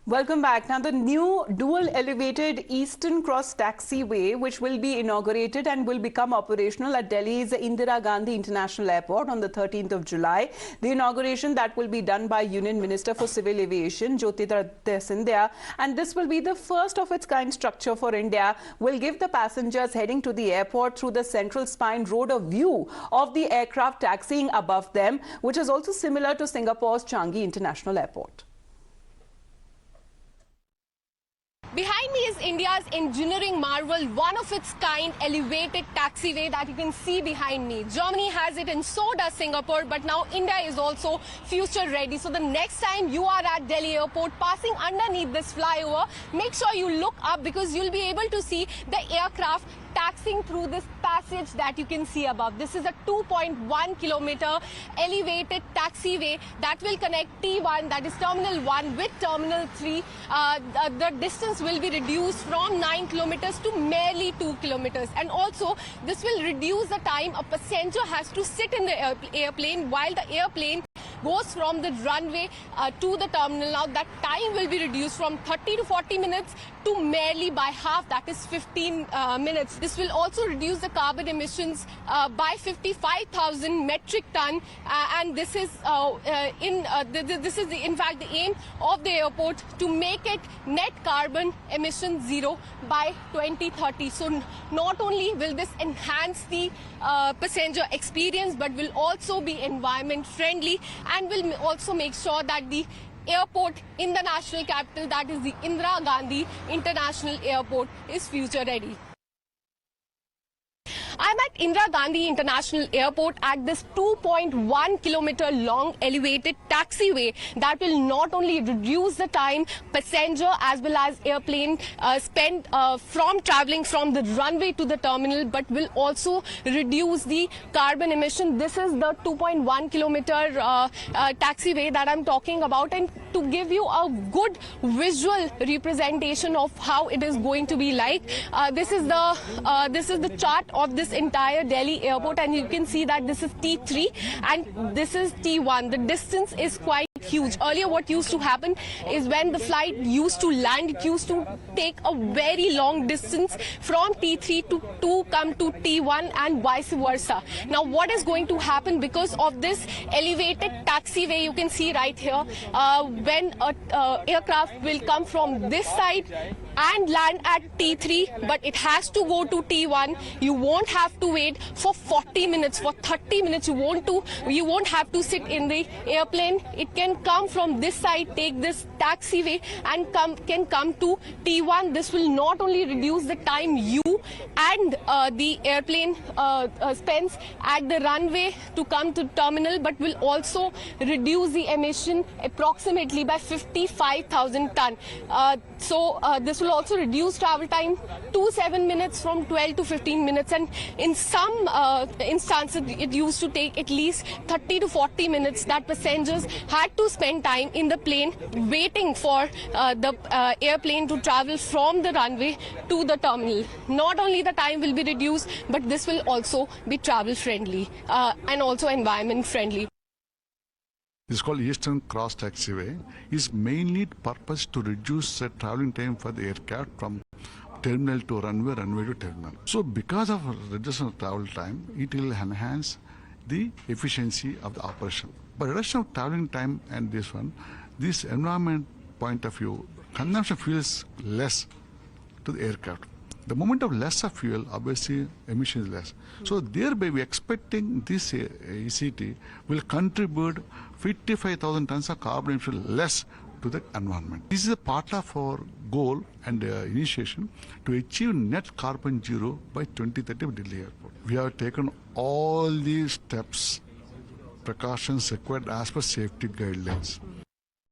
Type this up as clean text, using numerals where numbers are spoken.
Welcome back. Now, the new dual elevated Eastern Cross Taxiway, which will be inaugurated and will become operational at Delhi's Indira Gandhi International Airport on the 13th of July. The inauguration that will be done by Union Minister for Civil Aviation, Jyotiraditya Scindia, and this will be the first of its kind structure for India, will give the passengers heading to the airport through the central spine road a view of the aircraft taxiing above them, which is also similar to Singapore's Changi International Airport. Behind me is India's engineering marvel, one of its kind elevated taxiway that you can see behind me. Germany has it and so does Singapore, but now India is also future ready. So the next time you are at Delhi airport passing underneath this flyover, make sure you look up because you'll be able to see the aircraft taxiing through this passage that you can see above. This is a 2.1 kilometer elevated taxiway that will connect T1, that is Terminal 1, with Terminal 3. The distance will be reduced from 9 kilometers to merely 2 kilometers. And also, this will reduce the time a passenger has to sit in the airplane while the airplane goes from the runway to the terminal. Now that time will be reduced from 30 to 40 minutes to merely by half, that is 15 minutes. This will also reduce the carbon emissions by 55,000 metric ton, and this is in fact the aim of the airport to make it net carbon emission zero by 2030. So not only will this enhance the passenger experience, but will also be environment friendly and will also make sure that the airport in the national capital, that is the Indira Gandhi International Airport, is future ready. I'm at Indira Gandhi International Airport at this 2.1 kilometer long elevated taxiway that will not only reduce the time passenger as well as airplane spend from traveling from the runway to the terminal, but will also reduce the carbon emission. This is the 2.1 kilometer taxiway that I'm talking about, and to give you a good visual representation of how it is going to be like, this is the chart of this entire Delhi airport, and you can see that this is T3 and this is T1. The distance is quite huge. Earlier what used to happen is when the flight used to land, it used to take a very long distance from T3 to come to T1 and vice versa. Now what is going to happen because of this elevated taxiway, you can see right here, when an aircraft will come from this side and land at T3, but it has to go to T1. You won't have to wait for 40 minutes, for 30 minutes. You won't have to sit in the airplane. It can come from this side, take this taxiway, and can come to T1. This will not only reduce the time you and the airplane spends at the runway to come to terminal, but will also reduce the emission approximately by 55,000 ton. So this will also reduce travel time to 7 minutes from 12 to 15 minutes, and in some instances it used to take at least 30 to 40 minutes that passengers had to spend time in the plane waiting for the airplane to travel from the runway to the terminal. Not only the time will be reduced, but this will also be travel friendly and also environment friendly. This is called Eastern Cross Taxiway. Is mainly purpose to reduce the traveling time for the aircraft from terminal to runway, runway to terminal. So because of reduction of travel time, it will enhance the efficiency of the operation. But reduction of traveling time and this environment point of view, consumption feels less to the aircraft. The moment of less of fuel, obviously emission is less. So thereby we are expecting this ECT will contribute 55,000 tons of carbon emission less to the environment. This is a part of our goal and initiation to achieve net carbon zero by 2030 at Delhi Airport. We have taken all these steps, precautions required as per safety guidelines.